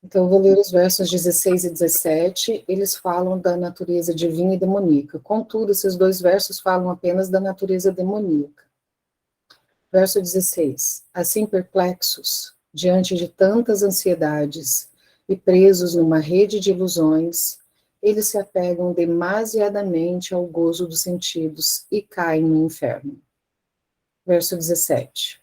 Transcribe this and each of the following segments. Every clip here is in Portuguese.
Então, eu vou ler os versos 16 e 17, eles falam da natureza divina e demoníaca. Contudo, esses dois versos falam apenas da natureza demoníaca. Verso 16. Assim perplexos, diante de tantas ansiedades e presos numa rede de ilusões, eles se apegam demasiadamente ao gozo dos sentidos e caem no inferno. Verso 17.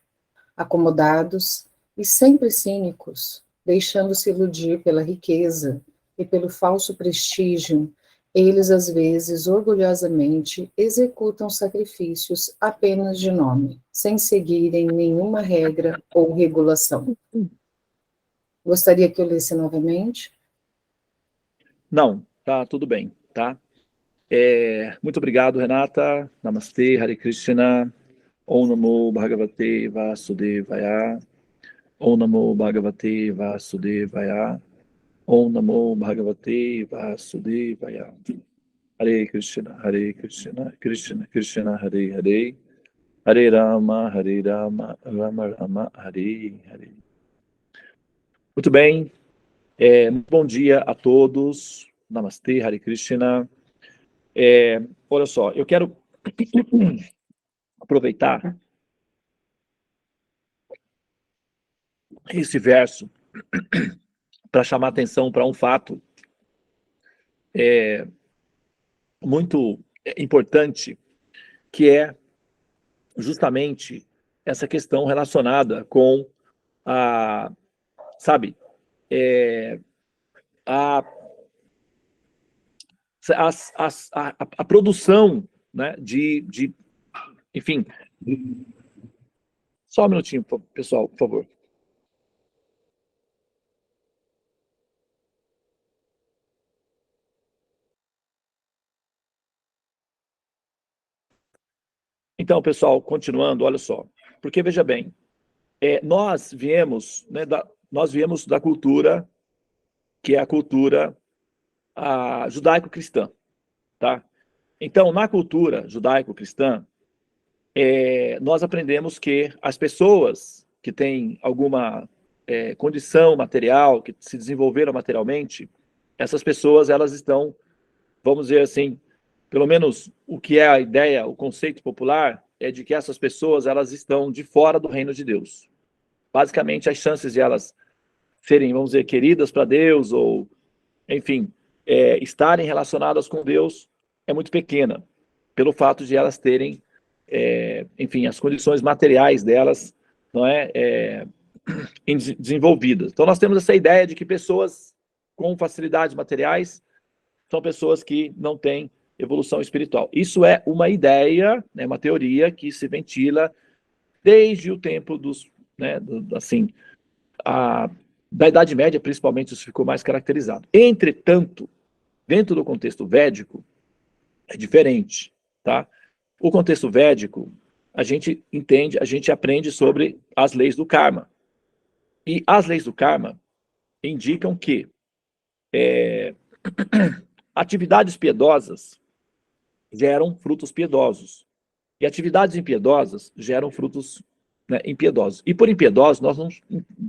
Acomodados e sempre cínicos, deixando-se iludir pela riqueza e pelo falso prestígio, eles às vezes orgulhosamente executam sacrifícios apenas de nome, sem seguirem nenhuma regra ou regulação. Gostaria que eu lesse novamente? Não, tá tudo bem, tá? Muito obrigado, Renata. Namastê, Hare Krishna. Om Namo Bhagavate Vasudevaya. Om Namo Bhagavate Vasudevaya. Om Namo Bhagavate Vasudevaya. Hare Krishna, Krishna Krishna, Hare Hare. Hare Rama, Rama Rama, Hare Hare. Muito bem. Bom dia a todos. Namastê, Hare Krishna. Olha só, eu quero aproveitar esse verso para chamar atenção para um fato muito importante, que é justamente essa questão relacionada com a, sabe, a produção, né, enfim. Só um minutinho, pessoal, por favor. Então, pessoal, continuando, olha só. Porque, veja bem, nós viemos da cultura, que é a cultura judaico-cristã, tá? Então, na cultura judaico-cristã, nós aprendemos que as pessoas que têm alguma condição material, que se desenvolveram materialmente, essas pessoas, elas estão, vamos dizer assim, pelo menos o que é a ideia, o conceito popular, é de que essas pessoas, elas estão de fora do reino de Deus. Basicamente, as chances de elas serem, vamos dizer, queridas para Deus, ou, enfim, estarem relacionadas com Deus, é muito pequena, pelo fato de elas terem, enfim, as condições materiais delas não desenvolvidas. Então, nós temos essa ideia de que pessoas com facilidades materiais são pessoas que não têm evolução espiritual. Isso é uma ideia, né, uma teoria que se ventila desde o tempo da Idade Média, principalmente, isso ficou mais caracterizado. Entretanto, dentro do contexto védico, é diferente, tá? O contexto védico, a gente entende, a gente aprende sobre as leis do karma. E as leis do karma indicam que atividades piedosas geram frutos piedosos. E atividades impiedosas geram frutos, né, impiedosos. E por impiedosos, nós não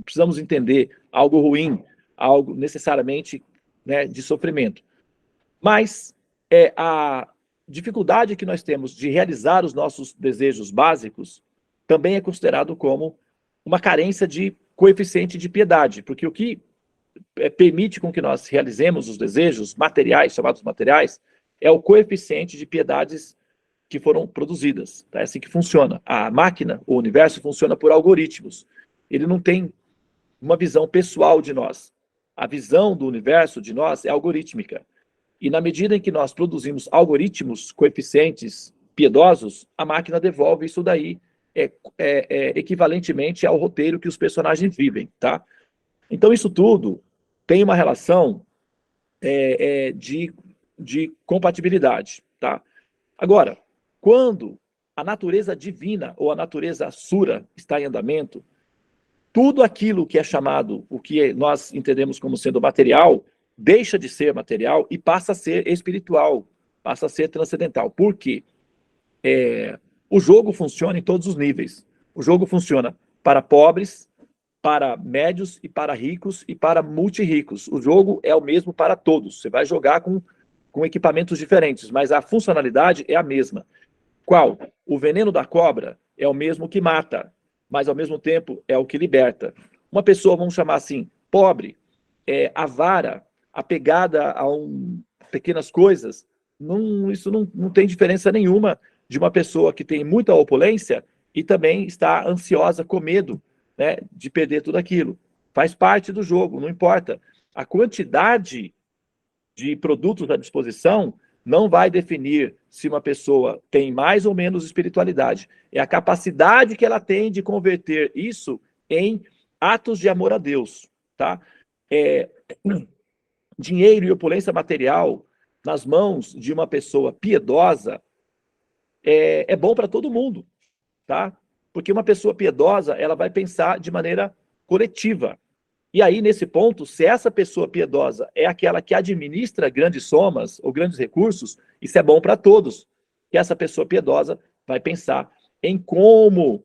precisamos entender algo ruim, algo necessariamente, né, de sofrimento. Mas a dificuldade que nós temos de realizar os nossos desejos básicos também é considerado como uma carência de coeficiente de piedade, porque o que permite com que nós realizemos os desejos materiais, chamados materiais, é o coeficiente de piedades que foram produzidas. Tá? É assim que funciona. A máquina, o universo, funciona por algoritmos. Ele não tem uma visão pessoal de nós. A visão do universo de nós é algorítmica. E na medida em que nós produzimos algoritmos, coeficientes piedosos, a máquina devolve isso daí equivalentemente ao roteiro que os personagens vivem. Tá? Então, isso tudo tem uma relação de compatibilidade. Tá? Agora, quando a natureza divina ou a natureza sura está em andamento, tudo aquilo que é chamado, o que nós entendemos como sendo material, deixa de ser material e passa a ser espiritual, passa a ser transcendental. Por quê? O jogo funciona em todos os níveis. O jogo funciona para pobres, para médios e para ricos e para multirricos. O jogo é o mesmo para todos. Você vai jogar com equipamentos diferentes, mas a funcionalidade é a mesma. Qual? O veneno da cobra é o mesmo que mata, mas ao mesmo tempo é o que liberta. Uma pessoa, vamos chamar assim, pobre, avara, apegada a pequenas coisas, isso não tem diferença nenhuma de uma pessoa que tem muita opulência e também está ansiosa, com medo, né, de perder tudo aquilo. Faz parte do jogo, não importa. A quantidade de produtos à disposição não vai definir se uma pessoa tem mais ou menos espiritualidade. É a capacidade que ela tem de converter isso em atos de amor a Deus, tá? Dinheiro e opulência material nas mãos de uma pessoa piedosa é bom para todo mundo, tá? Porque uma pessoa piedosa, ela vai pensar de maneira coletiva. E aí, nesse ponto, se essa pessoa piedosa é aquela que administra grandes somas ou grandes recursos, isso é bom para todos. E essa pessoa piedosa vai pensar em como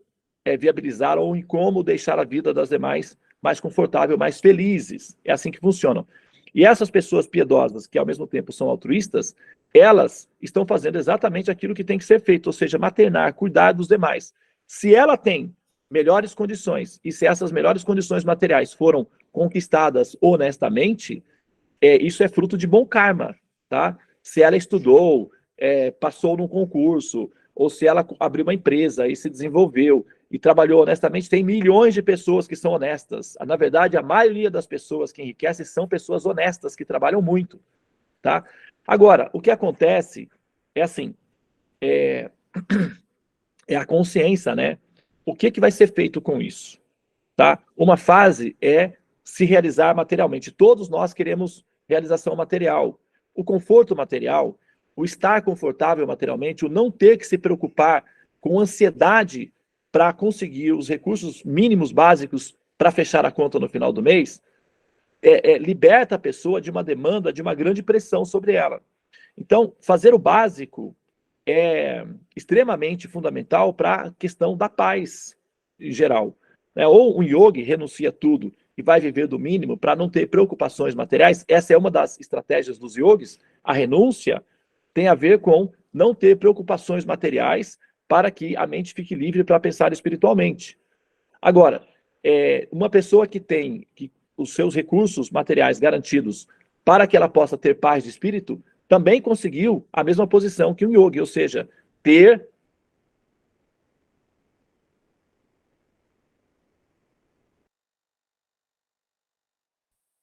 viabilizar ou em como deixar a vida das demais mais confortável, mais felizes. É assim que funcionam. E essas pessoas piedosas, que ao mesmo tempo são altruístas, elas estão fazendo exatamente aquilo que tem que ser feito, ou seja, maternar, cuidar dos demais. Se ela tem melhores condições, e se essas melhores condições materiais foram conquistadas honestamente, isso é fruto de bom karma, tá? Se ela estudou, passou num concurso, ou se ela abriu uma empresa e se desenvolveu e trabalhou honestamente, tem milhões de pessoas que são honestas. Na verdade, a maioria das pessoas que enriquecem são pessoas honestas, que trabalham muito, tá? Agora, o que acontece é assim, é a consciência, né? O que vai ser feito com isso? Tá? Uma fase é se realizar materialmente. Todos nós queremos realização material. O conforto material, o estar confortável materialmente, o não ter que se preocupar com ansiedade para conseguir os recursos mínimos básicos para fechar a conta no final do mês, liberta a pessoa de uma demanda, de uma grande pressão sobre ela. Então, fazer o básico é extremamente fundamental para a questão da paz em geral. Ou um yogi renuncia tudo e vai viver do mínimo para não ter preocupações materiais. Essa é uma das estratégias dos yogis. A renúncia tem a ver com não ter preocupações materiais para que a mente fique livre para pensar espiritualmente. Agora, uma pessoa que tem os seus recursos materiais garantidos para que ela possa ter paz de espírito, também conseguiu a mesma posição que um yogi, ou seja, ter...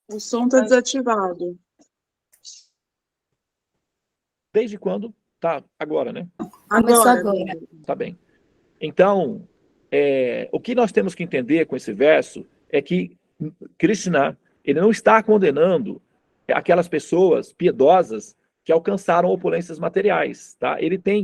O som está desativado. Desde quando? Tá, agora, né? Agora. Tá bem. Então, o que nós temos que entender com esse verso é que Krishna, ele não está condenando aquelas pessoas piedosas que alcançaram opulências materiais, tá?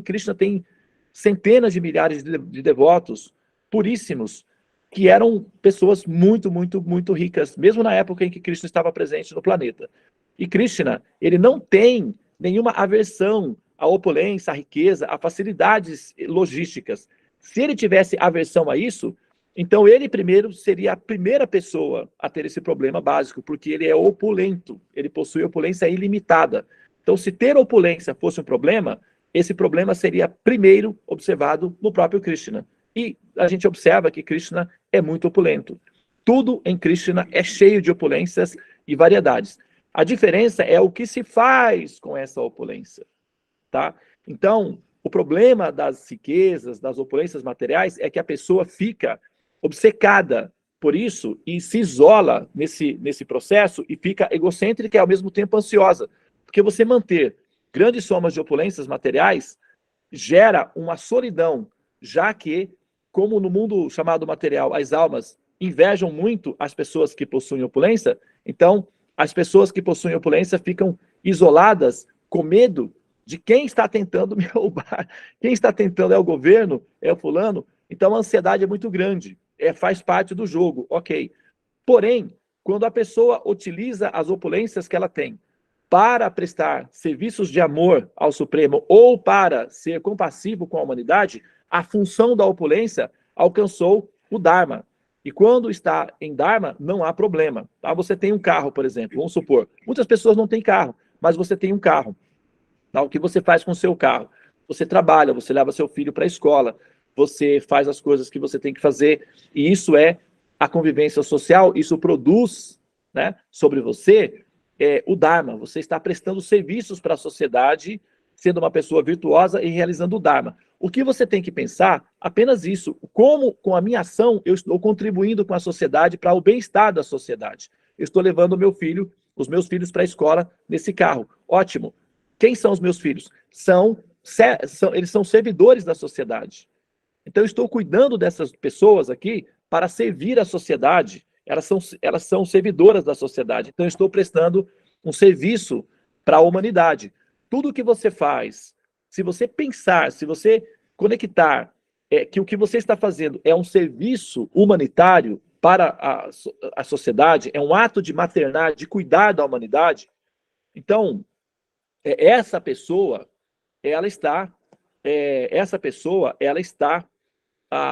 Krishna tem centenas de milhares de devotos puríssimos que eram pessoas muito, muito, muito ricas, mesmo na época em que Krishna estava presente no planeta. E Krishna, ele não tem nenhuma aversão à opulência, à riqueza, a facilidades logísticas. Se ele tivesse aversão a isso, então ele primeiro seria a primeira pessoa a ter esse problema básico, porque ele é opulento, ele possui opulência ilimitada. Então, se ter opulência fosse um problema, esse problema seria primeiro observado no próprio Krishna. E a gente observa que Krishna é muito opulento. Tudo em Krishna é cheio de opulências e variedades. A diferença é o que se faz com essa opulência, tá? Então, o problema das riquezas, das opulências materiais, é que a pessoa fica obcecada por isso e se isola nesse processo e fica egocêntrica e ao mesmo tempo ansiosa. Porque você manter grandes somas de opulências materiais gera uma solidão, já que, como no mundo chamado material, as almas invejam muito as pessoas que possuem opulência, então as pessoas que possuem opulência ficam isoladas, com medo de quem está tentando me roubar. Quem está tentando é o governo, é o fulano. Então a ansiedade é muito grande, faz parte do jogo, ok. Porém, quando a pessoa utiliza as opulências que ela tem para prestar serviços de amor ao Supremo ou para ser compassivo com a humanidade, a função da opulência alcançou o Dharma. E quando está em Dharma, não há problema. Tá? Você tem um carro, por exemplo, vamos supor. Muitas pessoas não têm carro, mas você tem um carro. Tá? O que você faz com o seu carro? Você trabalha, você leva seu filho para a escola, você faz as coisas que você tem que fazer, e isso é a convivência social, isso produz, né, sobre você o Dharma. Você está prestando serviços para a sociedade, sendo uma pessoa virtuosa e realizando o Dharma. O que você tem que pensar? Apenas isso. Como, com a minha ação, eu estou contribuindo com a sociedade para o bem-estar da sociedade. Eu estou levando os meus filhos para a escola nesse carro. Ótimo. Quem são os meus filhos? Eles são servidores da sociedade. Então, eu estou cuidando dessas pessoas aqui para servir a sociedade. Elas são servidoras da sociedade. Então, eu estou prestando um serviço para a humanidade. Tudo que você faz, se você pensar, se você conectar que o que você está fazendo é um serviço humanitário para a sociedade, é um ato de maternar, de cuidar da humanidade, então, essa pessoa, ela está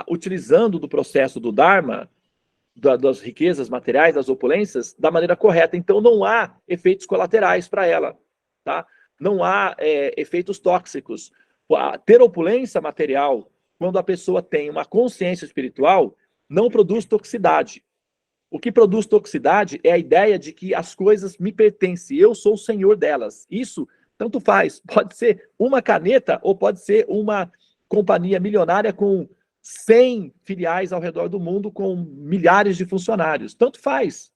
utilizando do processo do Dharma, das riquezas materiais, das opulências, da maneira correta. Então, não há efeitos colaterais para ela, tá? Não há efeitos tóxicos. Ter opulência material, quando a pessoa tem uma consciência espiritual, não produz toxicidade. O que produz toxicidade é a ideia de que as coisas me pertencem, eu sou o senhor delas. Isso tanto faz. Pode ser uma caneta ou pode ser uma companhia milionária com 100 filiais ao redor do mundo, com milhares de funcionários. Tanto faz.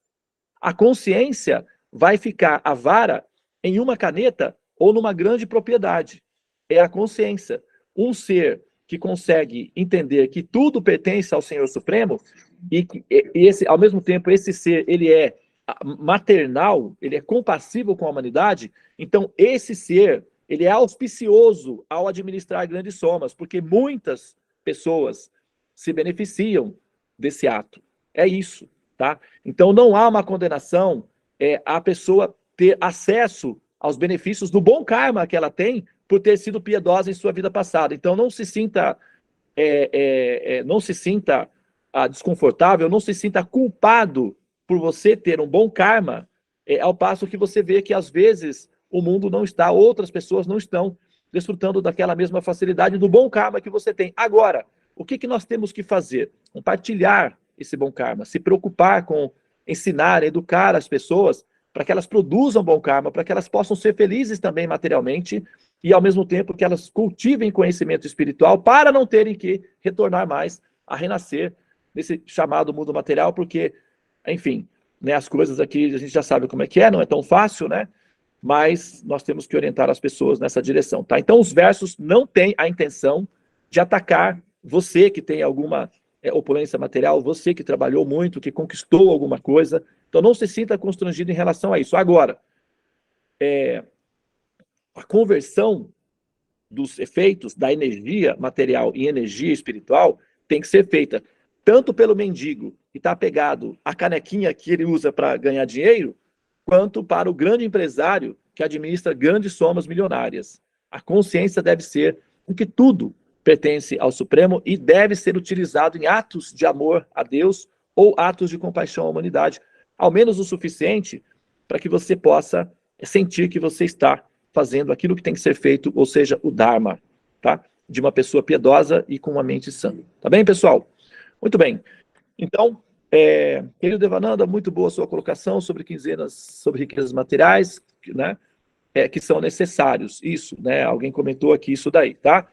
A consciência vai ficar avara em uma caneta ou numa grande propriedade. É a consciência. Um ser que consegue entender que tudo pertence ao Senhor Supremo e ao mesmo tempo, esse ser, ele é maternal, ele é compassivo com a humanidade, então esse ser, ele é auspicioso ao administrar grandes somas, porque muitas pessoas se beneficiam desse ato. É isso, tá? Então não há uma condenação a pessoa ter acesso aos benefícios do bom karma que ela tem por ter sido piedosa em sua vida passada. Então não se sinta desconfortável, não se sinta culpado por você ter um bom karma, ao passo que você vê que às vezes o mundo não está, outras pessoas não estão desfrutando daquela mesma facilidade do bom karma que você tem. Agora, o que nós temos que fazer? Compartilhar esse bom karma, se preocupar com ensinar, educar as pessoas para que elas produzam bom karma, para que elas possam ser felizes também materialmente e, ao mesmo tempo, que elas cultivem conhecimento espiritual para não terem que retornar mais a renascer nesse chamado mundo material, porque, enfim, né, as coisas aqui a gente já sabe como é que não é tão fácil, né? Mas nós temos que orientar as pessoas nessa direção, tá? Então, os versos não têm a intenção de atacar você que tem alguma opulência material, você que trabalhou muito, que conquistou alguma coisa. Então, não se sinta constrangido em relação a isso. Agora, a conversão dos efeitos da energia material em energia espiritual tem que ser feita tanto pelo mendigo que está apegado à canequinha que ele usa para ganhar dinheiro, quanto para o grande empresário que administra grandes somas milionárias. A consciência deve ser de que tudo pertence ao Supremo e deve ser utilizado em atos de amor a Deus ou atos de compaixão à humanidade, ao menos o suficiente para que você possa sentir que você está fazendo aquilo que tem que ser feito, ou seja, o Dharma, tá? De uma pessoa piedosa e com uma mente sã. Tá bem, pessoal? Muito bem. Então, querido Devananda, muito boa a sua colocação sobre quinzenas, sobre riquezas materiais, né? Que são necessários. Isso, né? Alguém comentou aqui isso daí, tá?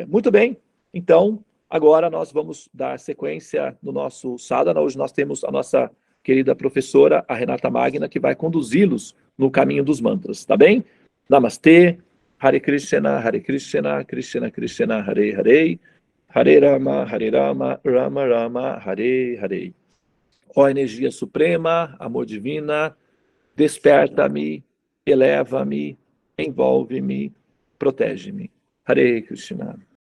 Muito bem. Então, agora nós vamos dar sequência no nosso sadhana. Hoje nós temos a nossa querida professora, a Renata Magna, que vai conduzi-los no caminho dos mantras, tá bem? Namastê, Hare Krishna, Krishna Krishna, Hare Hare, Hare Rama, Rama Rama, Hare Hare. Ó energia suprema, amor divina, desperta-me, eleva-me, envolve-me, protege-me. Hare Krishna.